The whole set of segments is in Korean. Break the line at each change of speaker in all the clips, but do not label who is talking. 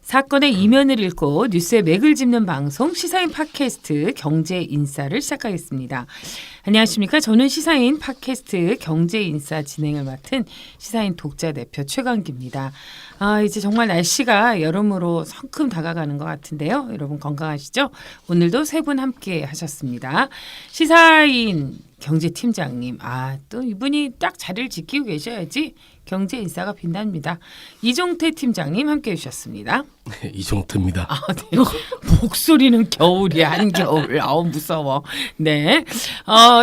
사건의 이면을 읽고 뉴스의 맥을 짚는 방송 시사인 팟캐스트 경제인싸를 시작하겠습니다. 안녕하십니까. 저는 시사인 팟캐스트 경제인싸 진행을 맡은 시사인 독자 대표 최강기입니다. 이제 정말 날씨가 여름으로 성큼 다가가는 것 같은데요. 여러분 건강하시죠? 오늘도 세 분 함께 하셨습니다. 시사인 경제팀장님, 또 이분이 딱 자리를 지키고 계셔야지 경제인싸가 빛납니다. 이종태 팀장님 함께 해주셨습니다.
네, 이종태입니다.
네. 목소리는 겨울이 한겨울. 무서워. 네.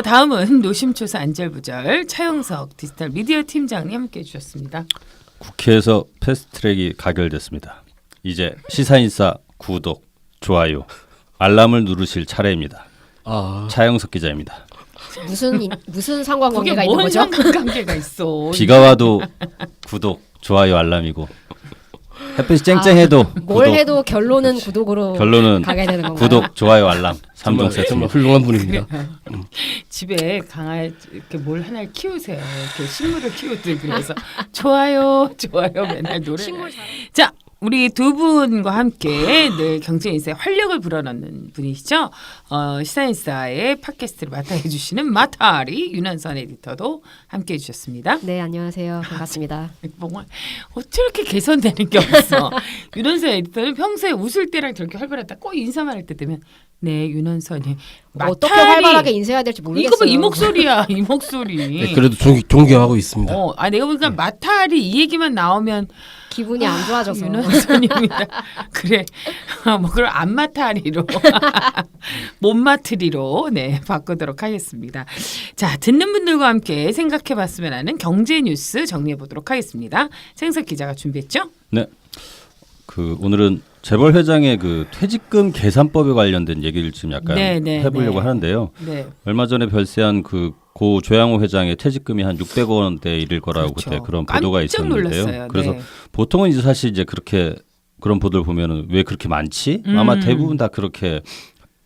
다음은 노심초사 안절부절 차영석 디지털 미디어 팀장님 함께 해주셨습니다.
국회에서 패스트트랙이 가결됐습니다. 이제 시사인싸 구독, 좋아요, 알람을 누르실 차례입니다. 차영석 기자입니다.
무슨 상관관계가 있는
뭔
거죠?
상관관계가 있어.
비가 와도 구독, 좋아요, 알람이고 햇빛이 쨍쨍해도
뭘
구독,
해도 결론은 구독으로
결론은
가게 되는 건가요?
구독, 좋아요, 알람 3종 세트.
정말 훌륭한 분입니다.
집에 강아지 이렇게 뭘 하나 키우세요. 이렇게 식물을 키우들 그래서 좋아요 맨날 노래. 자, 우리 두 분과 함께 네, 경제인싸의 활력을 불어넣는 분이시죠. 시사인싸의 팟캐스트를 맡아 해주시는 마타리 윤한선 에디터도 함께 해주셨습니다.
네, 안녕하세요. 반갑습니다.
정말 어떻게 개선되는 게 없어. 윤한선 에디터는 평소에 웃을 때랑 저렇게 활발하다 꼭 인사만 할 때 되면 네, 윤한선이
어떻게 활발하게 인사해야 될지 모르겠어요.
이거 봐, 이 목소리야, 이 목소리.
네, 그래도 존경하고 있습니다.
내가 보니까 마타리 이 얘기만 나오면
기분이 안 좋아져서.
윤한선입니다. 그래, 그럼 안마타리로, 못마트리로 네 바꾸도록 하겠습니다. 자, 듣는 분들과 함께 생각해봤으면 하는 경제 뉴스 정리해 보도록 하겠습니다. 생석 기자가 준비했죠?
네. 오늘은 재벌 회장의 퇴직금 계산법에 관련된 얘기를 지금 약간 해보려고 하는데요.
네.
얼마 전에 별세한 고 조양호 회장의 퇴직금이 한 600억 원대에 이를 거라고
그렇죠.
그때 그런 보도가 있었는데요.
놀랐어요.
그래서
네.
보통은 이제 사실 이제 그렇게 그런 보도를 보면은 왜 그렇게 많지? 아마 대부분 다 그렇게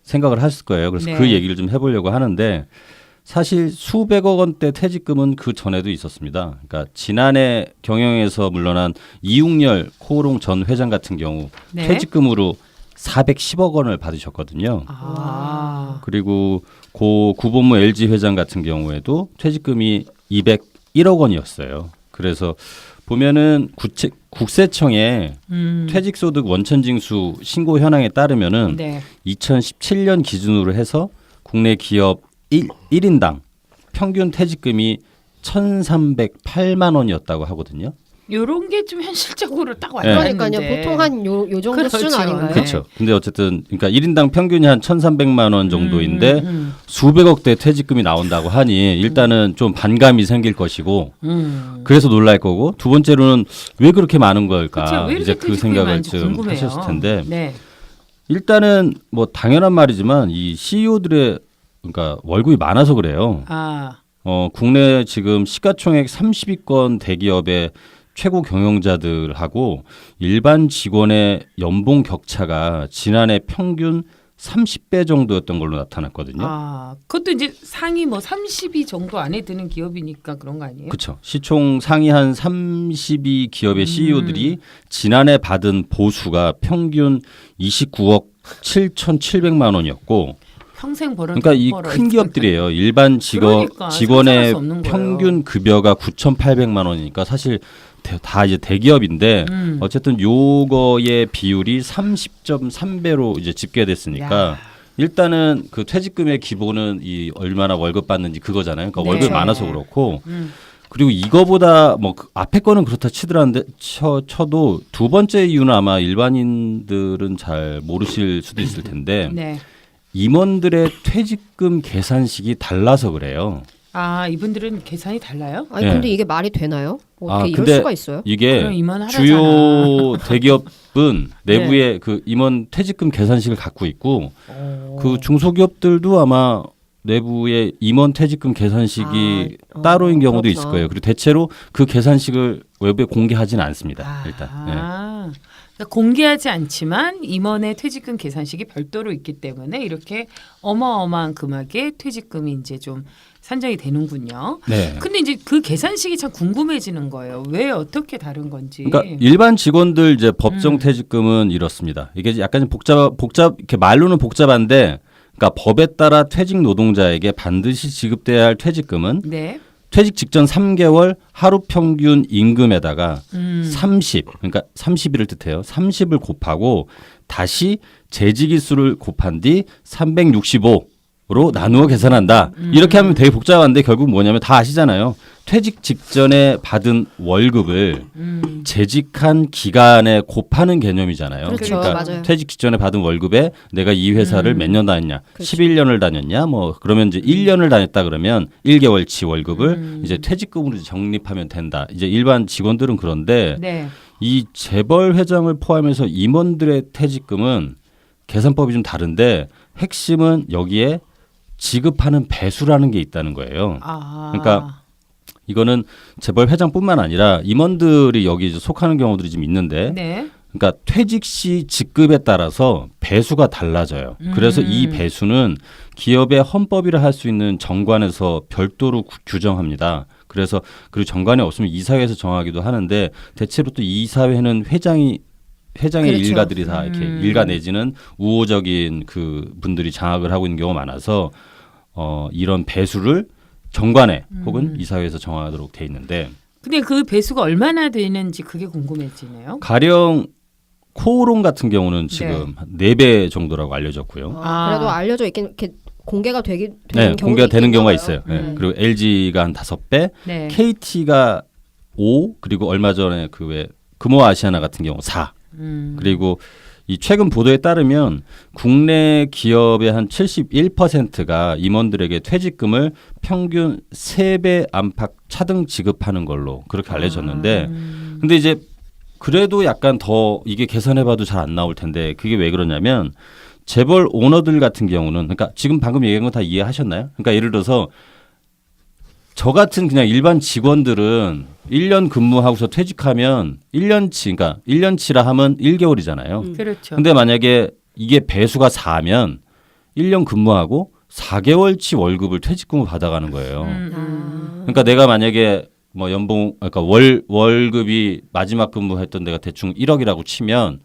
생각을 했을 거예요. 그래서
네.
그 얘기를 좀 해보려고 하는데 사실 수백억 원대 퇴직금은 그 전에도 있었습니다. 그러니까 지난해 경영에서 물러난 이웅렬 코오롱 전 회장 같은 경우
네.
퇴직금으로 410억 원을 받으셨거든요. 그리고 고 구본무 LG 회장 같은 경우에도 퇴직금이 201억 원이었어요. 그래서 보면은 국세청의 퇴직소득 원천징수 신고 현황에 따르면은 2017년 기준으로 해서 국내 기업 1인당 평균 퇴직금이 1,308만 원이었다고 하거든요.
요런 게 좀 현실적으로 딱
네.
와닿는데.
그러니까요. 보통 한 요 정도
그렇죠.
수준 아닌가요?
그렇죠. 근데 어쨌든 그러니까 1인당 평균이 한 1,300만 원 정도인데 수백억대 퇴직금이 나온다고 하니 일단은 좀 반감이 생길 것이고 그래서 놀랄 거고 두 번째로는 왜 그렇게 많은 걸까?
그쵸, 왜
이제
이렇게
그 생각을
퇴직금이
좀
많은지
하셨을 텐데
네.
일단은 뭐 당연한 말이지만 이 CEO들의 그러니까 월급이 많아서 그래요. 국내 지금 시가총액 30위권 대기업의 최고 경영자들하고 일반 직원의 연봉 격차가 지난해 평균 30배 정도였던 걸로 나타났거든요.
그것도 이제 상위 30위 정도 안에 드는 기업이니까 그런 거 아니에요?
그렇죠. 시총 상위 한 30위 기업의 CEO들이 지난해 받은 보수가 평균 29억 7,700만 원이었고
평생 벌어.
그러니까 이 큰 기업들이에요. 일반
그러니까,
직원의
상상할 수 없는
평균 급여가 9,800만 원이니까 사실 다 이제 대기업인데 어쨌든 요거의 비율이 30.3배로 이제 집계됐으니까 일단은 그 퇴직금의 기본은 이 얼마나 월급 받는지 그거잖아요. 그러니까 월급이 많아서 그렇고 그리고 이거보다 뭐 앞에 거는 그렇다 쳐도 두 번째 이유는 아마 일반인들은 잘 모르실 수도 있을 텐데 임원들의 퇴직금 계산식이 달라서 그래요.
이분들은 계산이 달라요?
근데 이게 말이 되나요? 어떻게 이럴
근데
수가 있어요?
이게 주요 대기업은 내부에 그 임원 퇴직금 계산식을 갖고 있고 그 중소기업들도 아마 내부에 임원 퇴직금 계산식이 따로인 경우도
그렇구나.
있을 거예요. 그리고 대체로 그 계산식을 외부에 공개하지는 않습니다. 일단.
그러니까 공개하지 않지만 임원의 퇴직금 계산식이 별도로 있기 때문에 이렇게 어마어마한 금액의 퇴직금이 이제 좀 산정이 되는군요.
네.
근데 이제 그 계산식이 참 궁금해지는 거예요. 왜 어떻게 다른 건지.
그러니까 일반 직원들 이제 법정 퇴직금은 이렇습니다. 이게 약간 복잡 이렇게 말로는 복잡한데, 그러니까 법에 따라 퇴직 노동자에게 반드시 지급돼야 할 퇴직금은
네.
퇴직 직전 3개월 하루 평균 임금에다가 30, 그러니까 30일을 뜻해요. 30을 곱하고 다시 재직일 수를 곱한 뒤 365로 나누어 계산한다. 이렇게 하면 되게 복잡한데 결국 뭐냐면 다 아시잖아요. 퇴직 직전에 받은 월급을 재직한 기간에 곱하는 개념이잖아요.
그렇죠.
그러니까
맞아요.
퇴직 직전에 받은 월급에 내가 이 회사를 몇 년 다녔냐,
그렇죠.
11년을 다녔냐, 뭐 그러면 이제 1년을 다녔다 그러면 1개월치 월급을 이제 퇴직금으로 적립하면 된다. 이제 일반 직원들은 그런데
네.
이 재벌 회장을 포함해서 임원들의 퇴직금은 계산법이 좀 다른데 핵심은 여기에 지급하는 배수라는 게 있다는 거예요.
아.
그러니까 이거는 재벌 회장뿐만 아니라 임원들이 여기 이제 속하는 경우들이 좀 있는데,
네.
그러니까 퇴직 시 직급에 따라서 배수가 달라져요. 그래서 이 배수는 기업의 헌법이라 할 수 있는 정관에서 별도로 규정합니다. 그래서 그리고 정관이 없으면 이사회에서 정하기도 하는데 대체로 또 이사회는 회장의
그렇죠.
일가들이 다 이렇게 일가 내지는 우호적인 그 분들이 장악을 하고 있는 경우가 많아서 이런 배수를 정관에 혹은 이사회에서 정하도록 돼 있는데,
근데 그 배수가 얼마나 되는지 그게 궁금해지네요.
가령 코오롱 같은 경우는 지금 한 4배 정도라고 알려졌고요.
그래도 알려져 있긴 이렇게 공개가 되는
네,
경우도
공개가 되는 경우가
있나 봐요.
있어요. 네. 그리고 LG가 한 5배,
네.
KT가 5, 그리고 얼마 전에 그 왜 금호아시아나 같은 경우 4. 그리고 이 최근 보도에 따르면 국내 기업의 한 71%가 임원들에게 퇴직금을 평균 3배 안팎 차등 지급하는 걸로 그렇게 알려졌는데, 근데 이제 그래도 약간 더 이게 계산해봐도 잘 안 나올 텐데 그게 왜 그러냐면 재벌 오너들 같은 경우는, 그러니까 지금 방금 얘기한 거 다 이해하셨나요? 그러니까 예를 들어서 저 같은 그냥 일반 직원들은 1년 근무하고서 퇴직하면 1년치, 그러니까 1년치라 하면 1개월이잖아요.
그렇죠.
근데 만약에 이게 배수가 4면 1년 근무하고 4개월치 월급을 퇴직금으로 받아가는 거예요. 그러니까 내가 만약에 뭐 연봉, 그러니까 월급이 마지막 근무했던 데가 대충 1억이라고 치면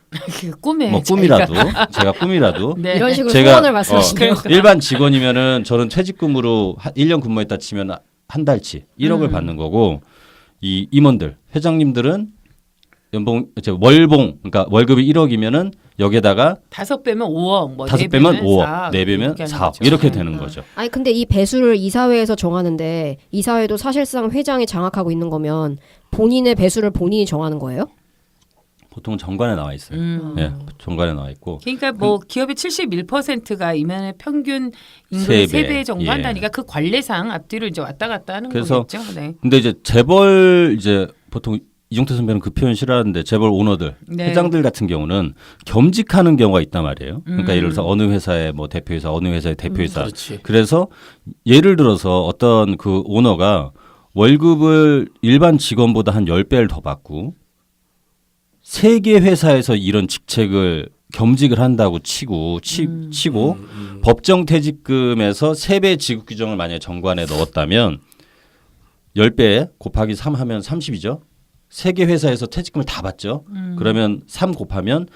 그 꿈에
뭐 꿈이라도 제가 꿈이라도
네.
이런 식으로
제가
소원을 말씀하시네요.
일반 직원이면은 저는 퇴직금으로 1년 근무했다 치면 한 달치 1억을 받는 거고, 이 임원들, 회장님들은 연봉 월봉, 그러니까 월급이 1억이면은 여기에다가
5배면 5억, 뭐
5배면 5억,
4억,
4배면 4억 이렇게 되는 거죠.
아니 근데 이 배수를 이사회에서 정하는데 이사회도 사실상 회장이 장악하고 있는 거면 본인의 배수를 본인이 정하는 거예요?
보통 정관에 나와 있어요. 네, 정관에 나와 있고.
그러니까 뭐 기업의 71%가 임원의 평균 임금의 3배 정도
예.
한다니까 그 관례상 앞뒤로 이제 왔다 갔다 하는
그래서
거겠죠. 네.
근데 이제 재벌 이제 보통 이종태 선배는 그 표현 싫어하는데 재벌 오너들,
네.
회장들 같은 경우는 겸직하는 경우가 있단 말이에요. 그러니까 예를 들어서 어느 회사의 뭐 대표이사, 어느 회사의 대표이사.
그렇지.
그래서 예를 들어서 어떤 그 오너가 월급을 일반 직원보다 한 10배를 더 받고 3개 회사에서 이런 직책을 겸직을 한다고 치고 법정 퇴직금에서 3배 지급 규정을 만약에 정관에 넣었다면 10배 곱하기 3 하면 30이죠. 3개 회사에서 퇴직금을 다 받죠. 그러면 3 곱하면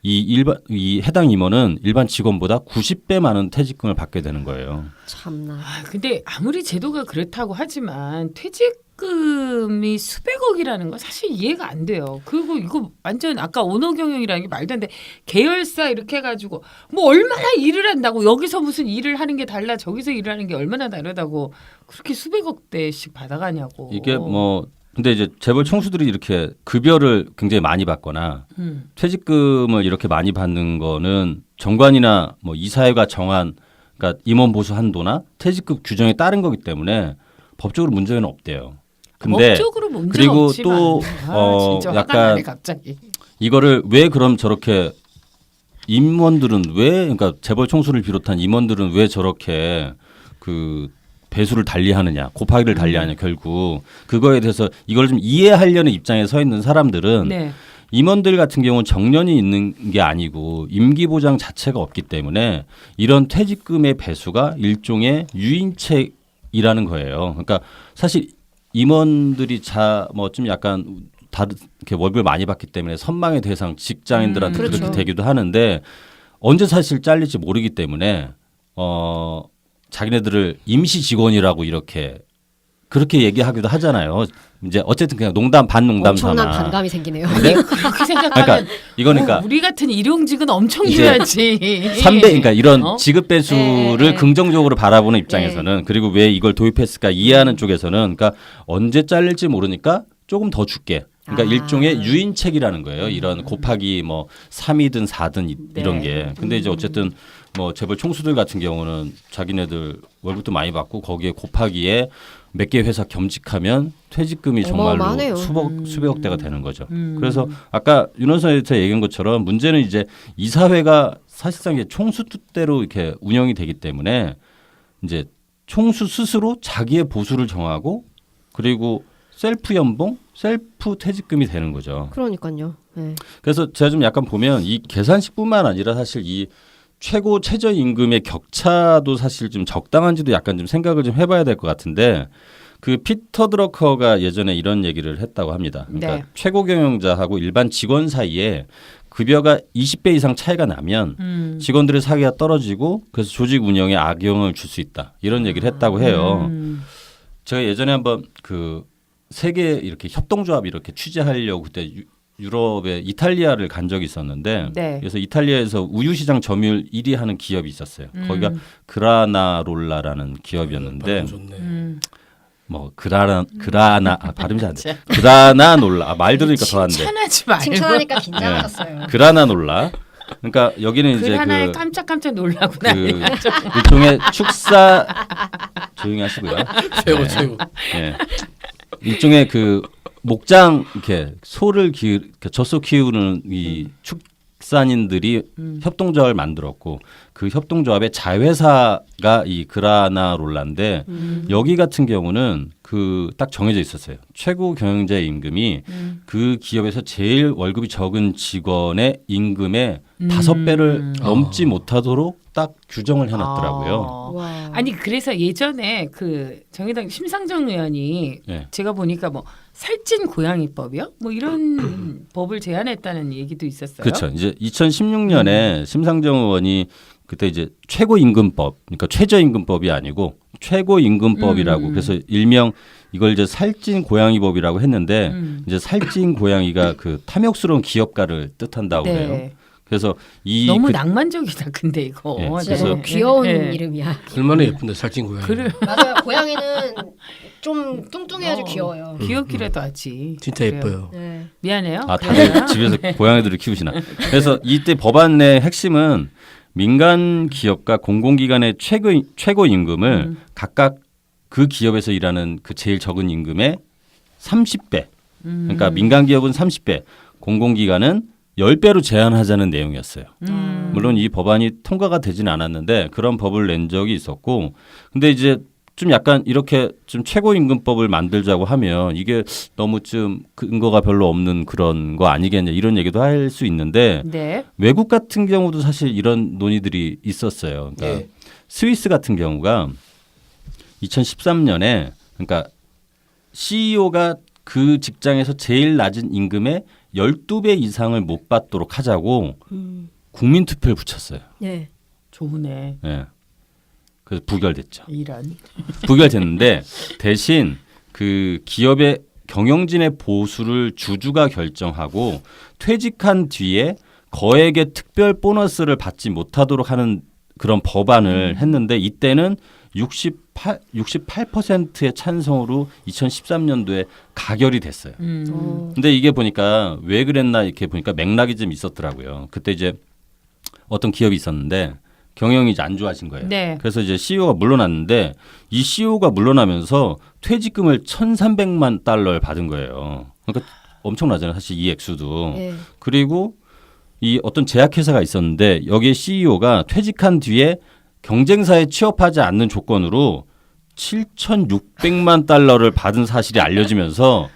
이 해당 임원은 일반 직원보다 90배 많은 퇴직금을 받게 되는 거예요.
참나.
아, 근데 아무리 제도가 그렇다고 하지만 퇴직금이 수백억이라는 건 사실 이해가 안 돼요. 그리고 이거 완전 아까 오너 경영이라는 게 말도 안 돼. 계열사 이렇게 해가지고 뭐 얼마나 일을 한다고 여기서 무슨 일을 하는 게 달라 저기서 일을 하는 게 얼마나 다르다고 그렇게 수백억대씩 받아가냐고.
이게 뭐 근데 이제 재벌 총수들이 이렇게 급여를 굉장히 많이 받거나 퇴직금을 이렇게 많이 받는 거는 정관이나 뭐 이사회가 정한, 그러니까 임원 보수 한도나 퇴직금 규정에 따른 거기 때문에 법적으로 문제는 없대요. 근데
법적으로 문제가
그리고
없지만
또
진짜 화가
약간
나네, 갑자기.
이거를 왜 그럼 저렇게 임원들은 왜, 그러니까 재벌 총수를 비롯한 임원들은 왜 저렇게 그 배수를 달리하느냐, 곱하기를 달리하느냐, 결국 그거에 대해서 이걸 좀 이해하려는 입장에 서 있는 사람들은
네.
임원들 같은 경우는 정년이 있는 게 아니고 임기 보장 자체가 없기 때문에 이런 퇴직금의 배수가 일종의 유인책이라는 거예요. 그러니까 사실 임원들이 뭐 좀 약간 다들 이렇게 월급을 많이 받기 때문에 선망의 대상 직장인들한테
그렇죠.
그렇게 되기도 하는데 언제 사실 잘릴지 모르기 때문에 자기네들을 임시 직원이라고 이렇게 그렇게 얘기하기도 하잖아요. 이제 어쨌든 그냥 농담 반농담
엄청난
삼아.
반감이 생기네요.
근데
그렇게 생각하면
그러니까 이거니까
우리 같은 일용직은 엄청
이제
줘야지.
그러니까 이런
어?
지급 배수를
네.
긍정적으로 바라보는 입장에서는 그리고 왜 이걸 도입했을까 이해하는 쪽에서는 그러니까 언제 잘릴지 모르니까 조금 더 줄게. 그러니까
아.
일종의 유인책이라는 거예요. 이런 곱하기 뭐 3이든 4든 이런
네.
게. 근데 이제 어쨌든 뭐 재벌 총수들 같은 경우는 자기네들 월급도 많이 받고 거기에 곱하기에 몇 개 회사 겸직하면 퇴직금이 정말로
어마어마하네요.
수백억 대가 되는 거죠. 그래서 아까 윤원선 에디터 얘기한 것처럼 문제는 이제 이사회가 사실상 이게 총수 뜻대로 이렇게 운영이 되기 때문에 이제 총수 스스로 자기의 보수를 정하고 그리고 셀프 연봉, 셀프 퇴직금이 되는 거죠.
그러니까요. 네.
그래서 제가 좀 약간 보면 이 계산식뿐만 아니라 사실 이 최고 최저임금의 격차도 사실 좀 적당한지도 약간 좀 생각을 좀 해봐야 될 것 같은데 그 피터 드러커가 예전에 이런 얘기를 했다고 합니다. 그러니까
네.
최고 경영자하고 일반 직원 사이에 급여가 20배 이상 차이가 나면 직원들의 사기가 떨어지고 그래서 조직 운영에 악영향을 줄 수 있다. 이런 얘기를 했다고 해요. 제가 예전에 한번 그 세계 이렇게 협동조합 이렇게 취재하려고 그때 유럽의 이탈리아를 간 적이 있었는데
네.
그래서 이탈리아에서 우유 시장 점유율 1위 하는 기업이 있었어요. 거기가 그라나롤라라는 기업이었는데
발음 좋네.
뭐 그라나 발음이 잘 안 돼. 그라나놀라 말 들으니까 더한데.
칭찬하지 말고.
칭찬하니까 긴장하셨어요.
그라나놀라. 그러니까 여기는
그
이제
하나에
그
깜짝깜짝 놀라구나.
그 일종의 축사 조용히 하시고요.
최고.
예. 일종의 그 목장 이렇게 소를 젖소 키우는 이 축산인들이 협동조합을 만들었고 그 협동조합의 자회사가 이 그라나롤라인데 여기 같은 경우는 그 딱 정해져 있었어요. 최고 경영자의 임금이 그 기업에서 제일 월급이 적은 직원의 임금의 5배를 넘지 못하도록 딱 규정을 해놨더라고요.
와.
아니 그래서 예전에 그 정의당 심상정 의원이
네.
제가 보니까 뭐 살찐 고양이법이요? 뭐 이런 법을 제안했다는 얘기도 있었어요.
그렇죠. 이제 2016년에 심상정 의원이 그때 이제 최고임금법, 그러니까 최저임금법이 아니고 최고임금법이라고 그래서 일명 이걸 이제 살찐 고양이법이라고 했는데 이제 살찐 고양이가 그 탐욕스러운 기업가를 뜻한다고
네.
해요. 그래서 이
너무
그-
낭만적이다. 근데 이거.
예,
진짜
그래서-
너무 귀여운
네.
이름이야.
얼마나 예쁜데 살찐 고양이.
그래
맞아요. 고양이는 좀 뚱뚱해야지
어.
귀여워요.
귀엽기라도 하지.
진짜
그래요.
예뻐요.
네.
미안해요.
아 다들
그러면.
집에서 고양이들을 키우시나? 그래서 이때 법안의 핵심은 민간 기업과 공공기관의 최고 임금을 각각 그 기업에서 일하는 그 제일 적은 임금의 30배. 그러니까 민간 기업은 30배, 공공기관은 10배로 제한하자는 내용이었어요. 물론 이 법안이 통과가 되진 않았는데 그런 법을 낸 적이 있었고, 근데 이제 좀 약간 이렇게 좀 최고임금법을 만들자고 하면 이게 너무 좀 근거가 별로 없는 그런 거 아니겠냐 이런 얘기도 할 수 있는데
네.
외국 같은 경우도 사실 이런 논의들이 있었어요. 그러니까
예.
스위스 같은 경우가 2013년에 그러니까 CEO가 그 직장에서 제일 낮은 임금의 12배 이상을 못 받도록 하자고 국민 투표를 붙였어요.
네.
좋으네.
예. 그래서 부결됐죠.
이런.
부결됐는데 대신 그 기업의 경영진의 보수를 주주가 결정하고 퇴직한 뒤에 거액의 특별 보너스를 받지 못하도록 하는 그런 법안을 했는데 이때는 68%의 찬성으로 2013년도에 가결이 됐어요. 근데 이게 보니까 왜 그랬나 이렇게 보니까 맥락이 좀 있었더라고요. 그때 이제 어떤 기업이 있었는데 경영이 이제 안 좋아진 거예요.
네.
그래서 이제 CEO가 물러났는데 이 CEO가 물러나면서 퇴직금을 1,300만 달러를 받은 거예요. 그러니까 엄청나잖아요. 사실 이 액수도.
네.
그리고 이 어떤 제약회사가 있었는데 여기에 CEO가 퇴직한 뒤에 경쟁사에 취업하지 않는 조건으로 7,600만 달러를 받은 사실이 알려지면서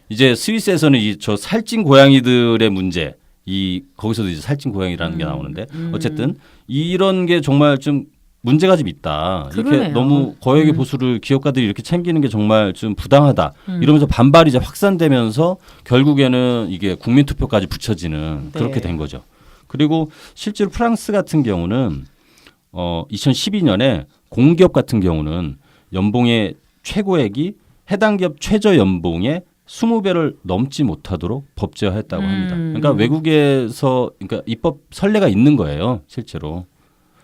이제 스위스에서는 이 저 살찐 고양이들의 문제, 이 거기서도 이제 살찐 고양이라는 게 나오는데 어쨌든 이런 게 정말 좀 문제가 좀 있다. 이렇게
그러네요.
너무 고양이 보수를 기업가들이 이렇게 챙기는 게 정말 좀 부당하다. 이러면서 반발이 이제 확산되면서 결국에는 이게 국민투표까지 붙여지는
네.
그렇게 된 거죠. 그리고 실제로 프랑스 같은 경우는 2012년에 공기업 같은 경우는 연봉의 최고액이 해당 기업 최저 연봉의 20배를 넘지 못하도록 법제화했다고 합니다. 그러니까 외국에서 그러니까 입법 선례가 있는 거예요, 실제로.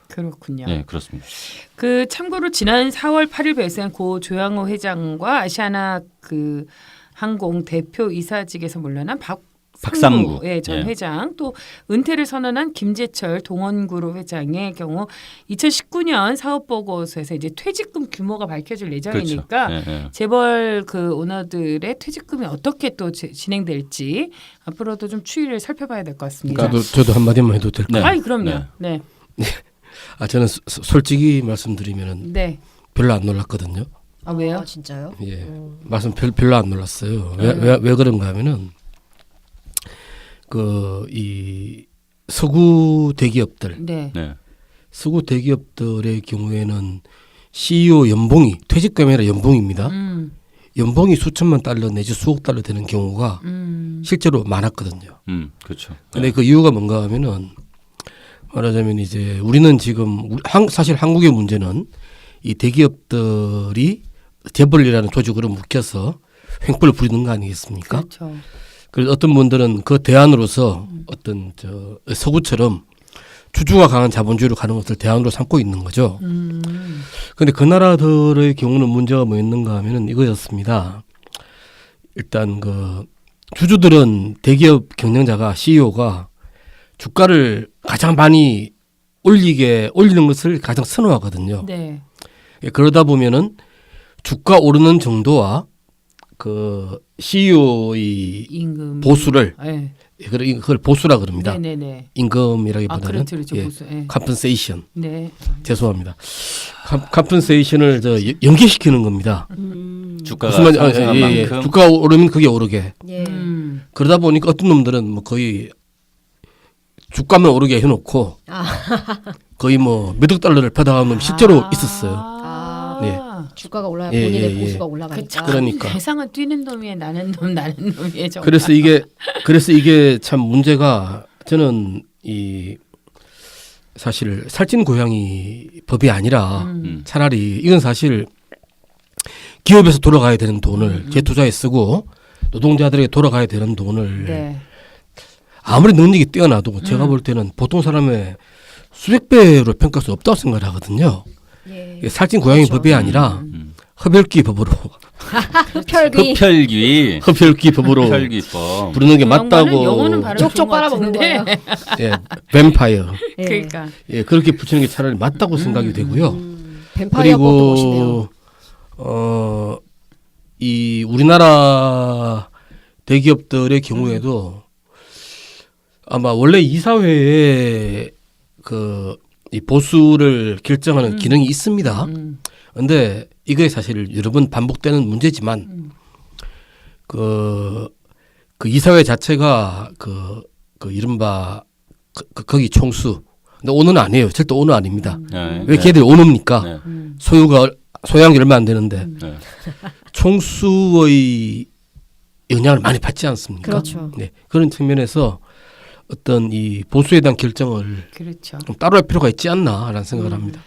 그렇군요.
네, 그렇습니다.
그 참고로 지난 4월 8일 발생한 고 조양호 회장과 아시아나 그 항공 대표 이사직에서 물러난 박삼구 전
예.
회장 또 은퇴를 선언한 김재철 동원그룹 회장의 경우 2019년 사업 보고서에서 이제 퇴직금 규모가 밝혀질 예정이니까
그렇죠. 예, 예.
재벌 그 오너들의 퇴직금이 어떻게 또 진행될지 앞으로도 좀 추이를 살펴봐야 될 것 같습니다.
저도 한마디만 해도 될까요?
네.
아이 그럼요. 네.
저는 솔직히 말씀드리면은
네.
별로 안 놀랐거든요.
아 왜요?
아, 진짜요?
예, 말씀 별로 안 놀랐어요. 왜 그런가 하면은 그 이 서구 대기업들,
네.
네.
서구 대기업들의 경우에는 CEO 연봉이 퇴직금이 아니라 연봉입니다. 연봉이 수천만 달러 내지 수억 달러 되는 경우가 실제로 많았거든요.
그렇죠.
근데 그 이유가 뭔가 하면은 말하자면 이제 우리는 지금 사실 한국의 문제는 이 대기업들이 재벌이라는 조직으로 묶여서 횡포를 부리는 거 아니겠습니까?
그렇죠.
그래서 어떤 분들은 그 대안으로서 어떤 저 서구처럼 주주가 강한 자본주의로 가는 것을 대안으로 삼고 있는 거죠. 그런데 그 나라들의 경우는 문제가 뭐 있는가 하면은 이거였습니다. 일단 그 주주들은 대기업 경영자가 CEO가 주가를 가장 많이 올리는 것을 가장 선호하거든요.
네.
그러다 보면은 주가 오르는 정도와 그 CEO의
임금
보수를
네.
그걸 보수라 그럽니다.
네네네.
임금이라기보다는
그렇죠. 보수. 네.
컴펜세이션.
네.
죄송합니다. 컴펜세이션을 연계시키는 겁니다.
주가가
무슨 말인지
상승한 만큼
주가 오르면 그게 오르게.
예.
그러다 보니까 어떤 놈들은 뭐 거의 주가만 오르게 해놓고 거의 뭐 몇 억 달러를 받아가는 놈이 실제로 있었어요.
아, 주가가 올라야
예,
본인의
예,
보수가
예.
올라가니까.
그러니까.
세상은 뛰는 놈이에 나는 놈이에 정말.
그래서 이게 참 문제가 저는 이 사실 살찐 고양이 법이 아니라 차라리 이건 사실 기업에서 돌아가야 되는 돈을 재투자에 쓰고 노동자들에게 돌아가야 되는 돈을
네.
아무리 능력이 뛰어나도 제가 볼 때는 보통 사람의 수백 배로 평가할 수 없다고 생각을 하거든요.
예.
이게 살찐 고양이
그렇죠.
법이 아니라 흡혈귀 법으로
흡혈귀
흡혈귀
법으로
흡혈귀법
부르는 게 맞다고.
영어는 발음
쪽쪽 빨아먹는 거예요.
예, 뱀파이어.
예.
그러니까.
예, 그렇게 붙이는 게 차라리 맞다고 생각이 되고요.
뱀파이어 법도 멋있네요.
그리고 이 우리나라 대기업들의 경우에도 아마 원래 이사회에 이 보수를 결정하는 기능이 있습니다. 그런데 이게 사실 여러 번 반복되는 문제지만 그 이사회 자체가 그 이른바 거기 총수. 근데 오너는 아니에요. 절대 오너 아닙니다.
네.
왜 걔들이 오너입니까?
네.
소유한 게 얼마 안 되는데
네.
총수의 영향을 많이 받지 않습니까?
그렇죠.
네. 그런 측면에서 어떤 이 보수에 대한 결정을
그렇죠.
좀 따로 할 필요가 있지 않나라는 생각을 합니다.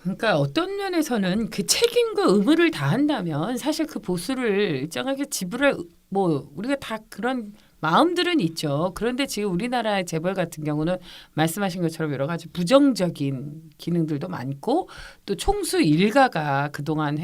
그러니까 어떤 면에서는 그 책임과 의무를 다한다면 사실 그 보수를 일정하게 지불할 뭐 우리가 다 그런 마음들은 있죠. 그런데 지금 우리나라의 재벌 같은 경우는 말씀하신 것처럼 여러 가지 부정적인 기능들도 많고 또 총수 일가가 그동안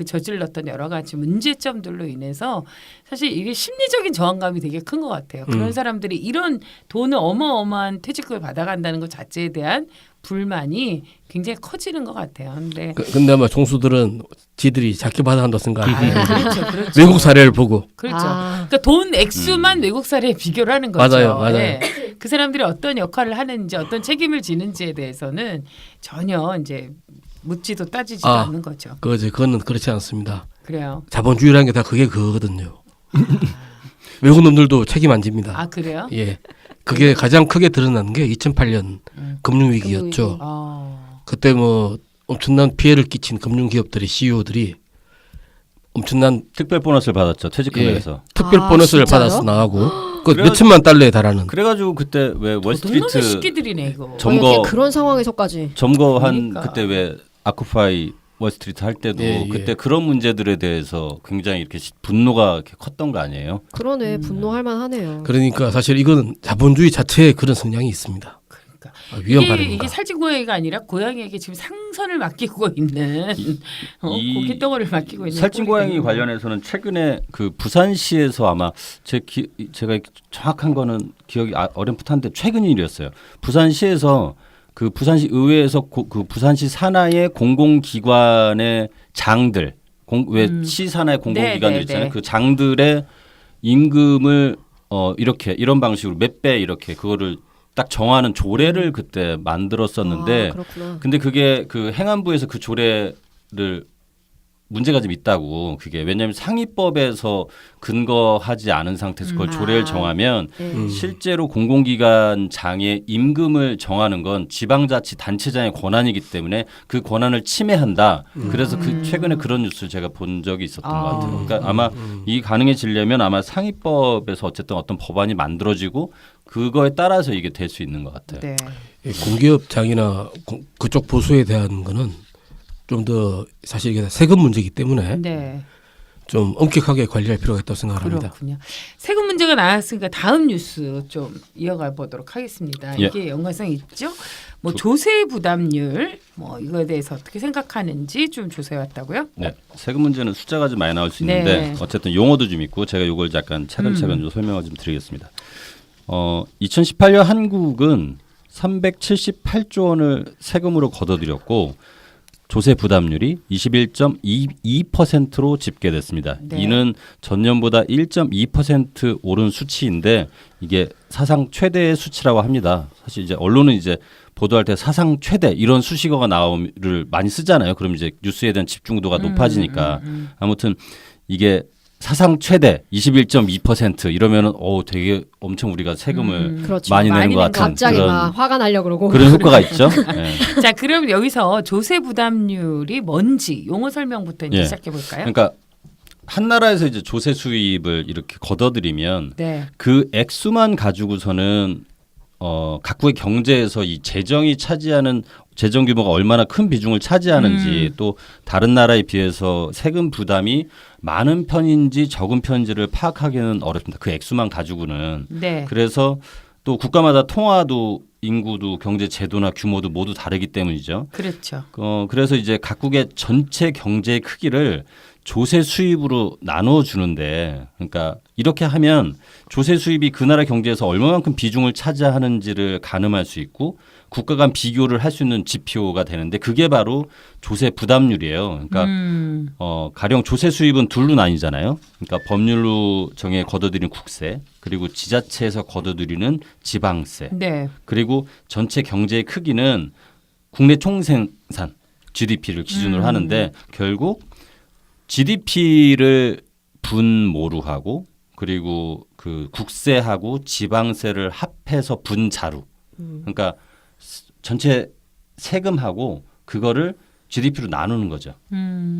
저질렀던 여러 가지 문제점들로 인해서 사실 이게 심리적인 저항감이 되게 큰 것 같아요. 그런 사람들이 이런 돈을 어마어마한 퇴직금을 받아간다는 것 자체에 대한 불만이 굉장히 커지는 것 같아요. 근데
근데 아마 총수들은 지들이 작게 받아간다고 생각해요.
그렇죠.
외국 사례를 보고.
그렇죠.
아.
그러니까 돈 액수만 외국 사례에 비교를 하는 거죠.
맞아요.
네. 그 사람들이 어떤 역할을 하는지 어떤 책임을 지는지에 대해서는 전혀 이제 묻지도 따지지도 않는 거죠.
그거는 그렇지 않습니다.
그래요.
자본주의라는 게 다 그게 그거거든요. 외국 놈들도 책임 안 집니다.
아 그래요?
예. 그게 가장 크게 드러난 게 2008년 금융위기였죠.
금융위기.
그때 뭐 엄청난 피해를 끼친 금융기업들의 CEO들이 엄청난
특별 보너스를 받았죠. 퇴직금에서.
특별
아,
보너스를
진짜요?
받아서 나가고 그
그래가지고-
몇천만 달러에 달하는.
그래가지고 그때 왜
너무너무
월스트리트
쉽게들이네 이거.
점거
그런 상황에서까지.
점거한
그러니까.
그때 왜 아쿠파이 월스트리트 할 때도
예, 예.
그때 그런 문제들에 대해서 굉장히 이렇게 분노가 이렇게 컸던 거 아니에요?
그러네. 분노할 만하네요.
그러니까 사실 이건 자본주의 자체에 그런 성향이 있습니다.
그러니까.
위험
이게
발언인가.
살찐 고양이가 아니라 고양이에게 지금 상선을 맡기고 있는
이
고기 덩어리를 맡기고 있는
살찐 고양이
꼴이거든요.
관련해서는 최근에 그 부산시에서 아마 제가 정확한 거는 기억이 어렴풋한데 최근 일이었어요. 부산시에서 그 부산시 의회에서 그 부산시 산하의 공공기관의 장들 왜 시산하의 공공기관들
네,
있잖아요.
네.
그 장들의 임금을 이렇게 이런 방식으로 몇 배 이렇게 그거를 딱 정하는 조례를 그때 만들었었는데
아, 그렇구나.
근데 그게 그 행안부에서 그 조례를 문제가 좀 있다고. 그게 왜냐하면 상위법에서 근거하지 않은 상태에서 그걸 조례를 정하면
네.
실제로 공공기관장의 임금을 정하는 건 지방자치단체장의 권한이기 때문에 그 권한을 침해한다. 그래서 그 최근에 그런 뉴스를 제가 본 적이 있었던 것 같아요. 그러니까 아마 이 가능해지려면 아마 상위법에서 어쨌든 어떤 법안이 만들어지고 그거에 따라서 이게 될 수 있는 것 같아요.
네.
공기업장이나 그쪽 보수에 대한 거는 좀 더 사실 이게 세금 문제이기 때문에
네.
좀 엄격하게 관리할 필요가 있다고 생각합니다.
그렇군요. 세금 문제가 나왔으니까 다음 뉴스 좀 이어가 보도록 하겠습니다.
예.
이게 연관성이 있죠. 뭐 조세 부담률 뭐 이거에 대해서 어떻게 생각하는지 좀 조사해 왔다고요?
네, 세금 문제는 숫자가 좀 많이 나올 수 있는데
네.
어쨌든 용어도 좀 있고 제가 이걸 약간 차근차근 좀 설명을 좀 드리겠습니다. 2018년 한국은 378조 원을 세금으로 걷어들였고 조세 부담률이 21.22%로 집계됐습니다.
네.
이는 전년보다 1.2% 오른 수치인데 이게 사상 최대의 수치라고 합니다. 사실 이제 언론은 이제 보도할 때 사상 최대 이런 수식어가 나오를 많이 쓰잖아요. 그럼 이제 뉴스에 대한 집중도가 높아지니까 아무튼 이게 사상 최대 21.2% 이러면은 되게 엄청 우리가 세금을
그렇죠.
많이 내는 것 같은
갑자기
그런
막 화가 나려 그러고.
그런 효과가 있죠. 네.
자, 그럼 여기서 조세 부담률이 뭔지 용어 설명부터 이제
예.
시작해 볼까요?
그러니까 한 나라에서 이제 조세 수입을 이렇게 걷어들이면
네.
그 액수만 가지고서는 각국의 경제에서 이 재정이 차지하는 재정 규모가 얼마나 큰 비중을 차지하는지 또 다른 나라에 비해서 세금 부담이 많은 편인지 적은 편인지를 파악하기는 어렵습니다. 그 액수만 가지고는.
네.
그래서 또 국가마다 통화도 인구도 경제 제도나 규모도 모두 다르기 때문이죠.
그렇죠.
그래서 이제 각국의 전체 경제의 크기를 조세 수입으로 나눠 주는데 그러니까 이렇게 하면 조세 수입이 그 나라 경제에서 얼마만큼 비중을 차지하는지를 가늠할 수 있고 국가 간 비교를 할 수 있는 지표가 되는데 그게 바로 조세 부담률이에요. 그러니까 가령 조세 수입은 둘로 나뉘잖아요. 그러니까 법률로 정해 걷어들이는 국세 그리고 지자체에서 걷어들이는 지방세
네.
그리고 전체 경제의 크기는 국내 총생산 GDP를 기준으로 하는데 결국 GDP를 분모로 하고 그리고 그 국세하고 지방세를 합해서 분자로 그러니까 전체 세금하고 그거를 GDP로 나누는 거죠.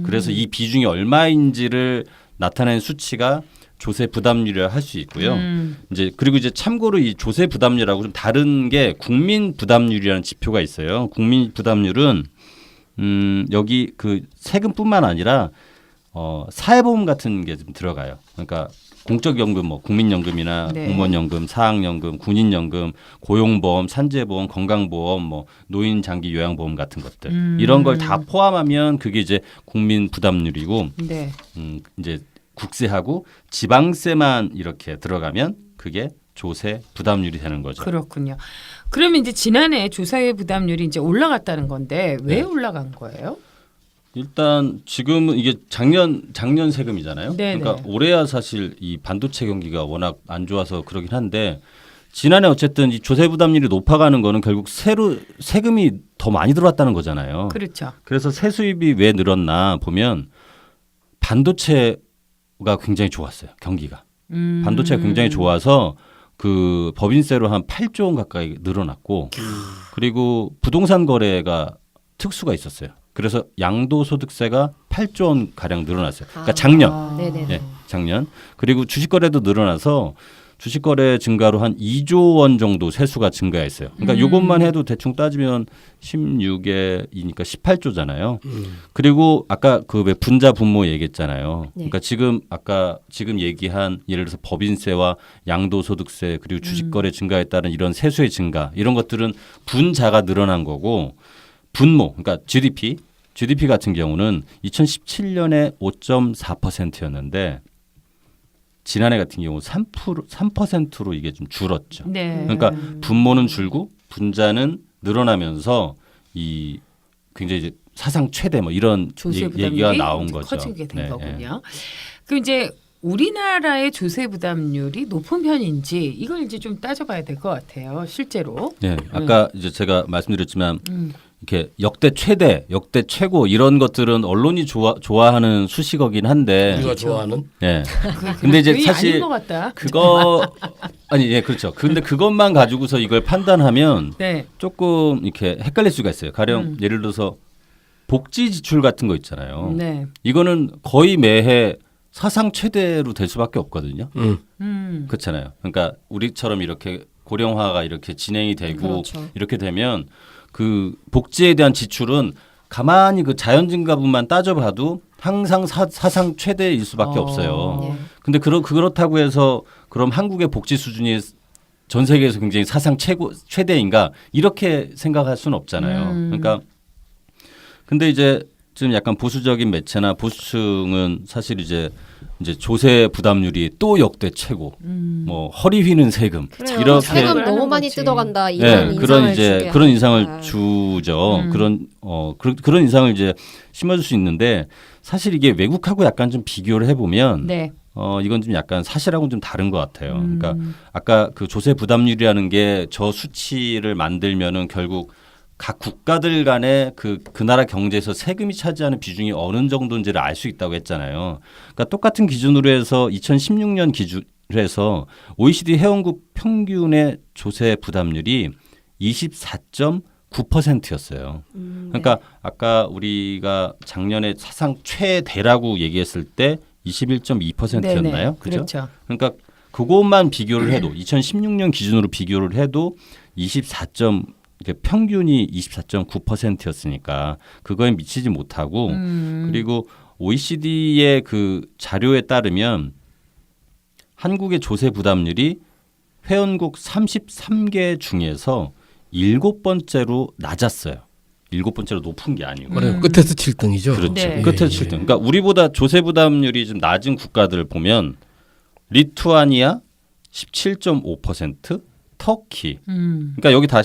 그래서 이 비중이 얼마인지를 나타내는 수치가 조세 부담률이라 할 수 있고요. 이제 그리고 이제 참고로 이 조세 부담률하고 좀 다른 게 국민 부담률이라는 지표가 있어요. 국민 부담률은 여기 그 세금뿐만 아니라 사회보험 같은 게 좀 들어가요. 그러니까 공적연금, 뭐 국민연금이나
네.
공무원연금, 사학연금, 군인연금, 고용보험, 산재보험, 건강보험, 뭐 노인장기 요양보험 같은 것들 이런 걸 다 포함하면 그게 이제 국민 부담률이고
네.
이제 국세하고 지방세만 이렇게 들어가면 그게 조세 부담률이 되는 거죠.
그렇군요. 그러면 이제 지난해 조세 부담률이 이제 올라갔다는 건데 왜
네.
올라간 거예요?
일단 지금은 이게 작년 세금이잖아요.
네네.
그러니까 올해야 사실 이 반도체 경기가 워낙 안 좋아서 그러긴 한데 지난해 어쨌든 이 조세 부담률이 높아가는 거는 결국 세금이 더 많이 들어왔다는 거잖아요.
그렇죠.
그래서 세수입이 왜 늘었나 보면 반도체 반도체가 굉장히 좋았어요. 경기가. 반도체가 굉장히 좋아서 그 법인세로 한 8조 원 가까이 늘어났고 그리고 부동산 거래가 특수가 있었어요. 그래서 양도소득세가 8조 원 가량 늘어났어요. 그러니까 작년.
네네.
예, 작년. 그리고 주식 거래도 늘어나서 주식 거래 증가로 한 2조 원 정도 세수가 증가했어요. 그러니까 이것만 해도 대충 따지면 16에이니까 18조잖아요. 그리고 아까 그 왜 분자 분모 얘기했잖아요.
네.
그러니까 지금 얘기한 예를 들어서 법인세와 양도소득세 그리고 주식 거래 증가에 따른 이런 세수의 증가 이런 것들은 분자가 늘어난 거고 분모 그러니까 GDP 같은 경우는 2017년에 5.4%였는데 지난해 같은 경우 3%로 이게 좀 줄었죠.
네.
그러니까 분모는 줄고 분자는 늘어나면서 이 굉장히 이제 사상 최대 뭐 이런
조세
얘기가
부담률이
나온
이제
거죠.
커지게 된
네,
거군요. 그 이제 우리나라의 조세 부담률이 높은 편인지 이걸 이제 좀 따져봐야 될 것 같아요. 실제로.
네, 아까 이제 제가 말씀드렸지만 이렇게 역대 최대, 역대 최고 이런 것들은 언론이 좋아하는 수식어긴 한데,
우리가 좋아하는
예. 근데 이제
그게
사실
아닌 것 같다.
그거 아니 예 그렇죠. 근데 그것만 가지고서 이걸 판단하면
네.
조금 이렇게 헷갈릴 수가 있어요. 가령 예를 들어서 복지 지출 같은 거 있잖아요.
네.
이거는 거의 매해 사상 최대로 될 수밖에 없거든요. 그렇잖아요. 그러니까 우리처럼 이렇게 고령화가 이렇게 진행이 되고
그렇죠.
이렇게 되면 그 복지에 대한 지출은 가만히 그 자연 증가분만 따져봐도 항상 사상 최대일 수밖에 없어요.
네.
근데 그렇다고 해서 그럼 한국의 복지 수준이 전 세계에서 굉장히 사상 최대인가 이렇게 생각할 수는 없잖아요. 그러니까 근데 이제 지금 약간 보수적인 매체나 보수층은 사실 이제 조세 부담률이 또 역대 최고, 뭐 허리 휘는 세금
그래요.
이렇게
세금 너무 많이
거지.
뜯어간다
네,
이런
그런
인상을
이제
주게
그런
하니까.
인상을 주죠. 그런 인상을 이제 심어줄 수 있는데 사실 이게 외국하고 약간 좀 비교를 해보면
네.
이건 좀 약간 사실하고는 좀 다른 것 같아요. 그러니까 아까 그 조세 부담률이라는 게 저 수치를 만들면은 결국 각 국가들 간의 그 나라 경제에서 세금이 차지하는 비중이 어느 정도인지를 알 수 있다고 했잖아요. 그러니까 똑같은 기준으로 해서 2016년 기준으로 해서 OECD 회원국 평균의 조세 부담률이 24.9%였어요. 그러니까 아까 우리가 작년에 사상 최대라고 얘기했을 때 21.2%였나요?
네네.
그죠?
그렇죠.
그러니까 그것만 비교를 해도 2016년 기준으로 비교를 해도 24. 평균이 24.9%였으니까 그거에 미치지 못하고 그리고 OECD의 그 자료에 따르면 한국의 조세 부담률이 회원국 33개 중에서 7번째로 낮았어요. 7번째로 높은 게 아니고.
그래 끝에서 7등이죠.
그렇죠.
네.
끝에서 7등. 그러니까 우리보다 조세 부담률이 좀 낮은 국가들을 보면 리투아니아 17.5%, 터키. 그러니까 여기 다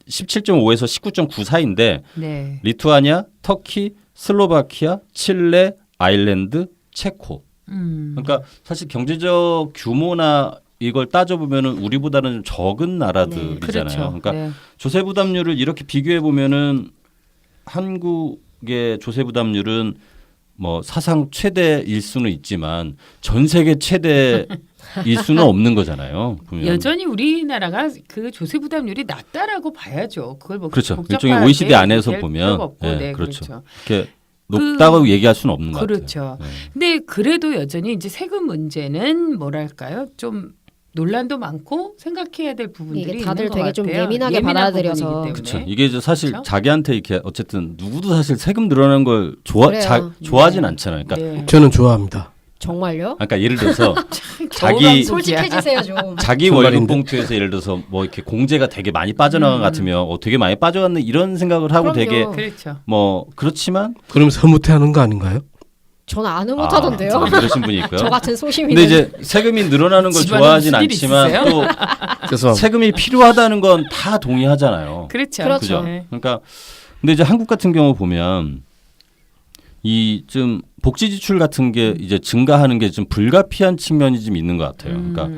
17.5에서 19.9 사이인데
네.
리투아니아, 터키, 슬로바키아, 칠레, 아일랜드, 체코. 그러니까 사실 경제적 규모나 이걸 따져보면은 우리보다는 좀 적은 나라들이잖아요.
그렇죠.
그러니까
네.
조세 부담률을 이렇게 비교해 보면은 한국의 조세 부담률은 뭐 사상 최대일 수는 있지만 전 세계 최대일 수는 없는 거잖아요. 보면.
여전히 우리나라가 그 조세 부담률이 낮다라고 봐야죠. 그걸 뭐
그렇죠.
복잡하게
일종의 OECD 안에서
얘기할
보면
필요가 없고.
네,
네,
그렇죠.
그렇죠.
이렇게 높다고 얘기할 수는 없는 것
그렇죠.
같아요. 네.
근데 그래도 여전히 이제 세금 문제는 뭐랄까요? 좀 논란도 많고 생각해야 될 부분들이
이게 다들
있는 것
되게 좀
같아요.
예민하게
예민한
받아들여서.
부분이기 때문에.
그렇죠. 이게 이제 사실
그렇죠?
자기한테 이렇게 어쨌든 누구도 사실 세금 늘어나는 걸
그래요.
좋아하진
네.
않잖아요. 그러니까,
네.
저는 좋아합니다.
정말요?
그러니까 예를 들어서 자기
겨울왕국이야.
솔직해지세요 좀.
자기
정말인데?
월급 봉투에서 예를 들어서 뭐 이렇게 공제가 되게 많이 빠져나간 것 같으면 되게 많이 빠져갔네 이런 생각을 하고
그럼요.
되게
그렇죠.
뭐 그렇지만
그럼 서무태하는 거 아닌가요?
저는 아는 못하던데요.
이러신 분이 있고요.
저 같은 소시민은.
근데 이제 세금이 늘어나는 걸
집안에
좋아하진
무슨 일
않지만
있으세요?
또
죄송합니다.
세금이 필요하다는 건 다 동의하잖아요.
그렇죠.
그렇죠.
그죠?
네.
그러니까 근데 이제 한국 같은 경우 보면 이 좀 복지 지출 같은 게 이제 증가하는 게 좀 불가피한 측면이 좀 있는 것 같아요. 그러니까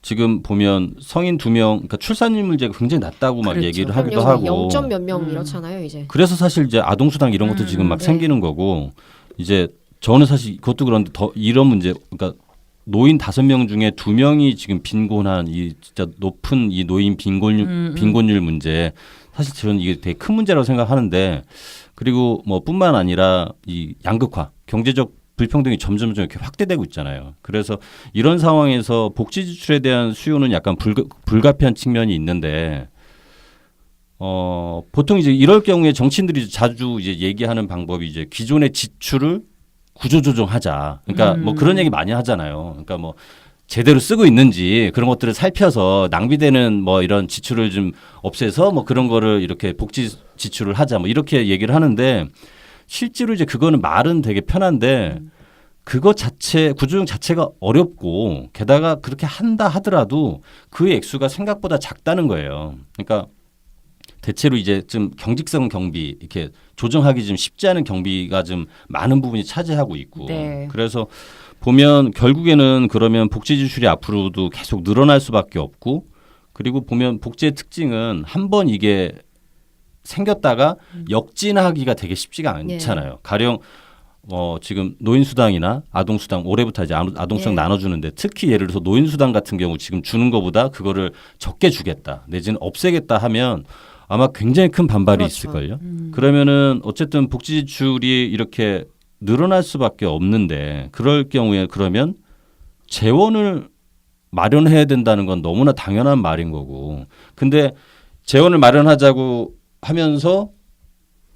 지금 보면 성인 2명, 그러니까 출산율 문제가 굉장히 낮다고 막
그렇죠.
얘기를 하기도
그럼요.
하고.
0점 몇 명 이렇잖아요 이제.
그래서 사실 이제 아동수당 이런 것도 지금 막
네.
생기는 거고 이제 저는 사실 그것도 그런데 더 이런 문제, 그러니까 노인 5명 중에 2명이 지금 빈곤한 이 진짜 높은 이 노인 빈곤율 문제, 사실 저는 이게 되게 큰 문제라고 생각하는데, 그리고 뭐 뿐만 아니라 이 양극화, 경제적 불평등이 점점 이렇게 확대되고 있잖아요. 그래서 이런 상황에서 복지 지출에 대한 수요는 약간 불가피한 측면이 있는데, 보통 이제 이럴 경우에 정치인들이 자주 이제 얘기하는 방법이 이제 기존의 지출을 구조조정하자. 그러니까 뭐 그런 얘기 많이 하잖아요. 그러니까 뭐 제대로 쓰고 있는지 그런 것들을 살펴서 낭비되는 뭐 이런 지출을 좀 없애서 뭐 그런 거를 이렇게 복지 지출을 하자. 뭐 이렇게 얘기를 하는데, 실제로 이제 그거는 말은 되게 편한데 그거 자체 구조조정 자체가 어렵고, 게다가 그렇게 한다 하더라도 그 액수가 생각보다 작다는 거예요. 그러니까 대체로 이제 좀 경직성 경비, 이렇게 조정하기 좀 쉽지 않은 경비가 좀 많은 부분이 차지하고 있고,
네.
그래서 보면 결국에는 그러면 복지 지출이 앞으로도 계속 늘어날 수밖에 없고, 그리고 보면 복지의 특징은 한번 이게 생겼다가 역진하기가 되게 쉽지가 않잖아요. 가령 지금 노인수당이나 아동수당 올해부터 이제 아동수당 나눠주는데, 특히 예를 들어서 노인수당 같은 경우 지금 주는 것보다 그거를 적게 주겠다 내지는 없애겠다 하면 아마 굉장히 큰 반발이
그렇죠.
있을걸요. 그러면은 어쨌든 복지 지출이 이렇게 늘어날 수밖에 없는데, 그럴 경우에 그러면 재원을 마련해야 된다는 건 너무나 당연한 말인 거고, 근데 재원을 마련하자고 하면서,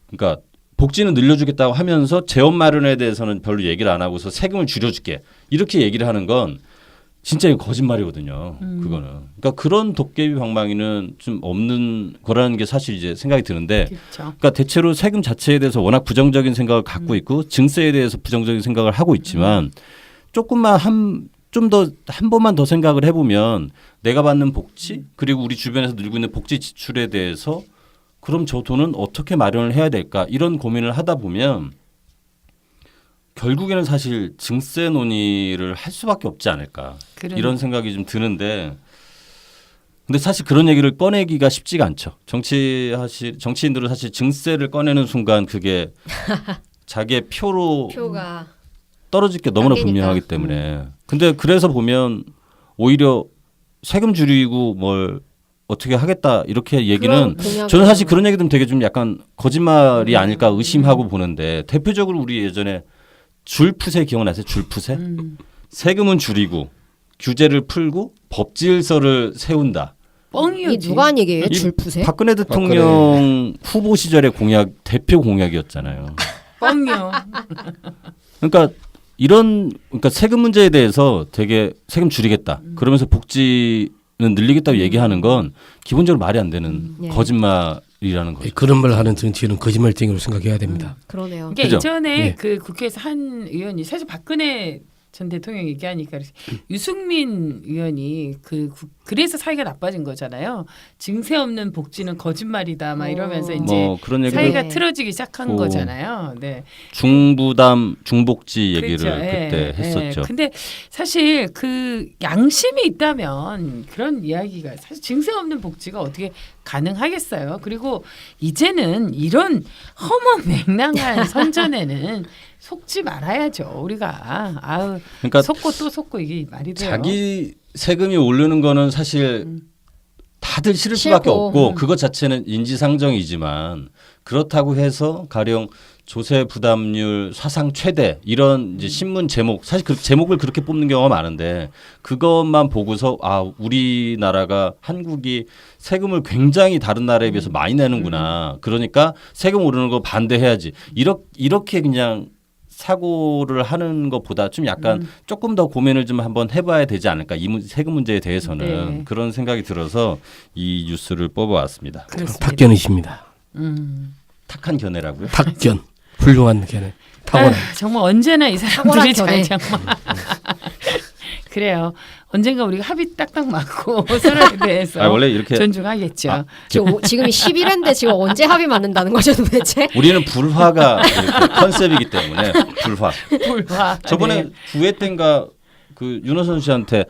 그러니까 복지는 늘려주겠다고 하면서 재원 마련에 대해서는 별로 얘기를 안 하고서 세금을 줄여줄게 이렇게 얘기를 하는 건 진짜 이거 거짓말이거든요. 그거는. 그러니까 그런 도깨비 방망이는 좀 없는 거라는 게 사실 이제 생각이 드는데,
그렇죠.
그러니까 대체로 세금 자체에 대해서 워낙 부정적인 생각을 갖고 있고 증세에 대해서 부정적인 생각을 하고 있지만, 조금만 한 번만 더 생각을 해보면 내가 받는 복지, 그리고 우리 주변에서 늘고 있는 복지 지출에 대해서 그럼 저 돈은 어떻게 마련을 해야 될까, 이런 고민을 하다 보면 결국에는 사실 증세 논의를 할 수밖에 없지 않을까, 이런 생각이 좀 드는데, 근데 사실 그런 얘기를 꺼내기가 쉽지가 않죠. 정치인들은 사실 증세를 꺼내는 순간 그게 자기의
표가
떨어질 게 너무나
깎이니까.
분명하기 때문에. 근데 그래서 보면 오히려 세금 줄이고 뭘 어떻게 하겠다 이렇게 얘기는, 저는 사실 그런 얘기들은 되게 좀 약간 거짓말이 아닐까 의심하고 보는데, 대표적으로 우리 예전에 줄푸세 기억나세요? 줄푸세? 세금은 줄이고 규제를 풀고 법 질서를 세운다.
뻥이었지.
이 누가 한 얘기예요?
이
줄푸세?
박근혜 대통령 후보 시절의 대표 공약이었잖아요.
뻥이요.
그러니까 그러니까 세금 문제에 대해서 되게 세금 줄이겠다, 그러면서 복지는 늘리겠다고 얘기하는 건 기본적으로 말이 안 되는 거짓말이라는 거죠.
그런 말 하는 정치인은 거짓말쟁이로 생각해야 됩니다.
그러네요.
그러니까
그죠?
이전에
예.
그 국회에서 한 의원이, 사실 박근혜 전 대통령 얘기하니까 유승민 의원이 그래서 사이가 나빠진 거잖아요. 증세 없는 복지는 거짓말이다 막 이러면서 이제
뭐 그런 얘기도
사이가
네.
틀어지기 시작한 거잖아요. 네.
중부담 중복지 얘기를
그렇죠.
그때 했었죠.
근데 사실 그 양심이 있다면 그런 이야기가, 사실 증세 없는 복지가 어떻게 가능하겠어요. 그리고 이제는 이런 허무맹랑한 선전에는 속지 말아야죠. 우리가
그러니까
속고 또 속고 이게 말이 돼요.
자기 세금이 오르는 거는 사실 다들 싫을 수밖에
싫고.
없고, 그것 자체는 인지상정이지만, 그렇다고 해서 가령 조세 부담률 사상 최대 이런 이제 신문 제목, 사실 그 제목을 그렇게 뽑는 경우가 많은데, 그것만 보고서 우리나라가 한국이 세금을 굉장히 다른 나라에 비해서 많이 내는구나, 그러니까 세금 오르는 거 반대해야지, 이렇게 그냥 사고를 하는 것보다 좀 약간 조금 더 고민을 좀 한번 해봐야 되지 않을까, 이 세금 문제에 대해서는.
네.
그런 생각이 들어서 이 뉴스를 뽑아왔습니다.
그렇습니다.
탁견이십니다.
탁한 견해라고요?
탁견. 훌륭한 견해. 타고난.
정말 언제나 이
탁월한
사람들이
견해.
정말 그래요. 언젠가 우리가 합이 딱딱 맞고 서로에 대해서
원래 이렇게
존중하겠죠.
지금이 11회인데 지금 언제 합의 맞는다는 거죠 도대체?
우리는 불화가 이렇게 컨셉이기 때문에 불화.
불화.
저번에
네.
9회 때인가 그 윤호선 씨한테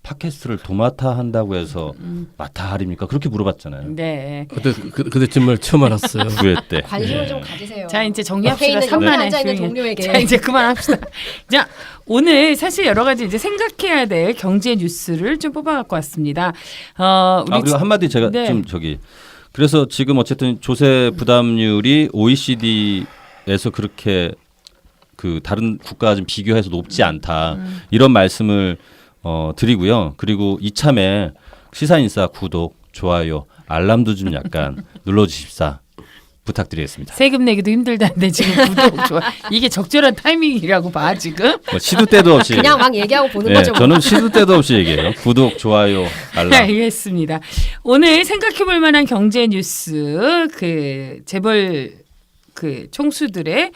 팟캐스트를 도맡아 한다고 해서 마타할입니까? 그렇게 물어봤잖아요.
네.
그때쯤을 처음 알았어요.
9회 때.
관심을 좀 가지세요.
자 이제
옆에
정리합시다.
있는 옆에
3만에
앉아 있는
조용히.
동료에게.
자 이제 그만합시다. 자 오늘 사실 여러 가지 이제 생각해야 될 경제 뉴스를 좀 뽑아갖고 왔습니다. 우리
그리고 한마디 제가
네.
좀 그래서 지금 어쨌든 조세 부담률이 OECD에서 그렇게 그 다른 국가와 좀 비교해서 높지 않다 이런 말씀을 드리고요. 그리고 이참에 시사인사 구독, 좋아요, 알람도 좀 약간 눌러주십사 부탁드리겠습니다.
세금 내기도 힘들다는데 지금 구독 좋아 이게 적절한 타이밍이라고 봐 지금.
뭐 시도 때도 없이
그냥 막 얘기하고 보는
네,
거죠. 뭐.
저는 시도 때도 없이 얘기해요. 구독, 좋아요, 알람.
알겠습니다. 오늘 생각해볼 만한 경제 뉴스 그 재벌 그 총수들의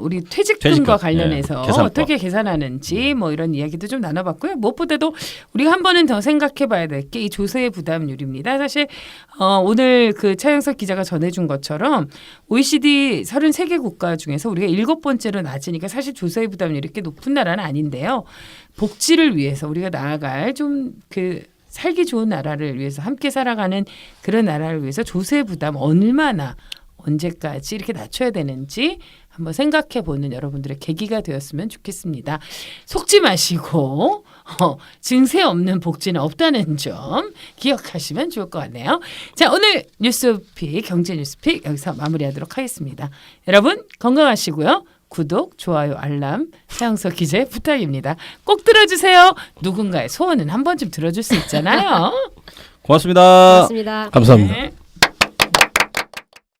우리 퇴직금과
퇴직금,
관련해서
예, 계산법.
어떻게 계산하는지 뭐 이런 이야기도 좀 나눠봤고요. 무엇보다도 우리가 한 번은 더 생각해봐야 될 게 이 조세 부담률입니다. 사실 오늘 그 차영석 기자가 전해준 것처럼 OECD 33개 국가 중에서 우리가 7번째로 낮으니까 사실 조세 부담률이 꽤 높은 나라는 아닌데요. 복지를 위해서 우리가 나아갈 좀 그 살기 좋은 나라를 위해서 함께 살아가는 그런 나라를 위해서 조세 부담 얼마나 언제까지 이렇게 낮춰야 되는지 한번 생각해보는 여러분들의 계기가 되었으면 좋겠습니다. 속지 마시고 증세 없는 복지는 없다는 점 기억하시면 좋을 것 같네요. 자, 오늘 뉴스픽 경제 뉴스픽 여기서 마무리하도록 하겠습니다. 여러분 건강하시고요. 구독, 좋아요, 알람 차영석 기자의 부탁입니다. 꼭 들어주세요. 누군가의 소원은 한 번쯤 들어줄 수 있잖아요.
고맙습니다.
고맙습니다.
감사합니다.
네.